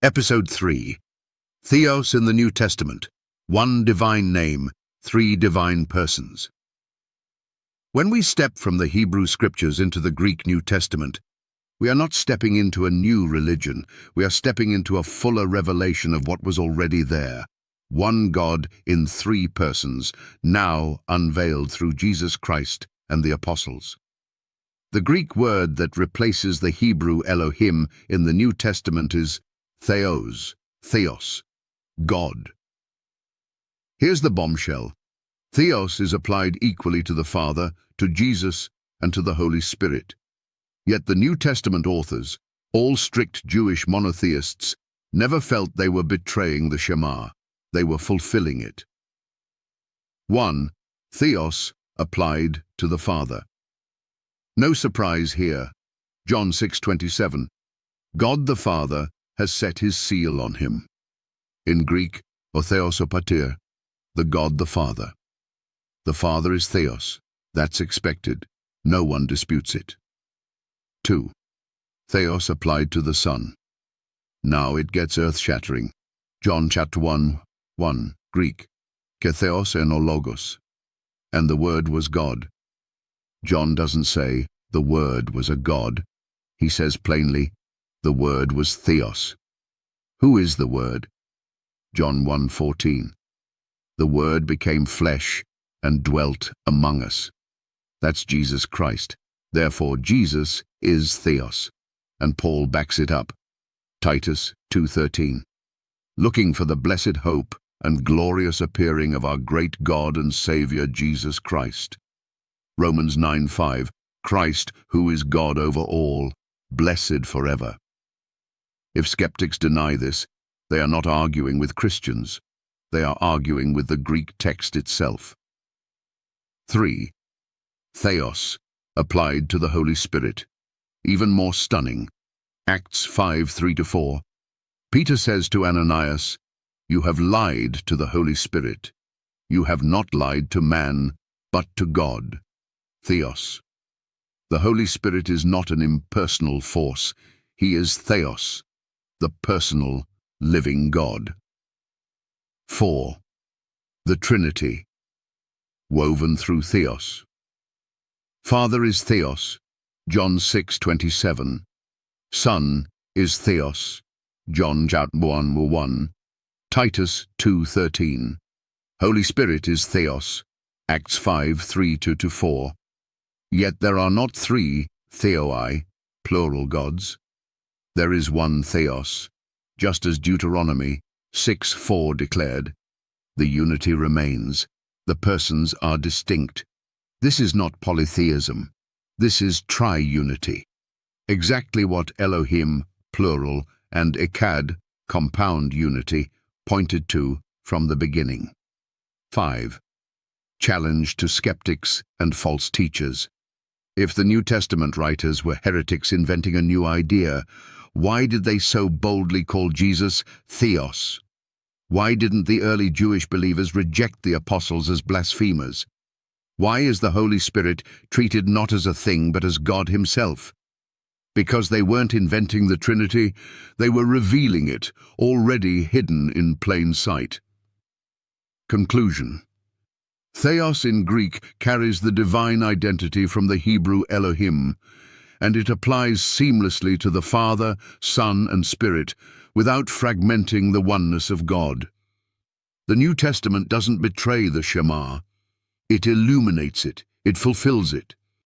Episode 3. Theos in the New Testament. One divine name, three divine persons. When we step from the Hebrew Scriptures into the Greek New Testament, we are not stepping into a new religion, we are stepping into a fuller revelation of what was already there. One God in three persons, now unveiled through Jesus Christ and the apostles. The Greek word that replaces the Hebrew Elohim in the New Testament is Theos, God. Here's the bombshell. Theos is applied equally to the Father, to Jesus, and to the Holy Spirit. Yet the New Testament authors, all strict Jewish monotheists, never felt they were betraying the Shema. They were fulfilling it. 1. Theos applied to the Father. No surprise here. John 6:27. God the Father has set his seal on him. In Greek, o Theos o Pater, the God the Father. The Father is Theos. That's expected. No one disputes it. 2. Theos applied to the Son. Now it gets earth-shattering. John chapter 1, Greek, ke Theos en o Logos. And the Word was God. John doesn't say, the Word was a God. He says plainly, the Word was Theos. Who is the Word? John 1:14. The Word became flesh and dwelt among us. That's Jesus Christ. Therefore Jesus is Theos. And Paul backs it up. Titus 2:13. Looking for the blessed hope and glorious appearing of our great God and Saviour Jesus Christ. Romans 9:5. Christ, who is God over all, blessed forever. If skeptics deny this, they are not arguing with Christians. They are arguing with the Greek text itself. 3. Theos, applied to the Holy Spirit. Even more stunning. Acts 5:3-4. Peter says to Ananias, "You have lied to the Holy Spirit. You have not lied to man, but to God." Theos. The Holy Spirit is not an impersonal force. He is Theos, the personal, living God. 4. The Trinity, woven through Theos. Father is Theos, John 6:27. Son is Theos, John 1:1. Titus 2:13. Holy Spirit is Theos, Acts 5:3-4. Yet there are not three Theoi, plural gods. There is one Theos, just as Deuteronomy 6:4 declared. The unity remains. The persons are distinct. This is not polytheism. This is triunity. Exactly what Elohim, plural, and Echad, compound unity, pointed to from the beginning. 5. Challenge to skeptics and false teachers. If the New Testament writers were heretics inventing a new idea, why did they so boldly call Jesus Theos? Why didn't the early Jewish believers reject the apostles as blasphemers? Why is the Holy Spirit treated not as a thing but as God himself? Because they weren't inventing the Trinity, they were revealing it, already hidden in plain sight. Conclusion. Theos in Greek carries the divine identity from the Hebrew Elohim, and it applies seamlessly to the Father, Son, and Spirit, without fragmenting the oneness of God. The New Testament doesn't betray the Shema. It illuminates it, it fulfills it.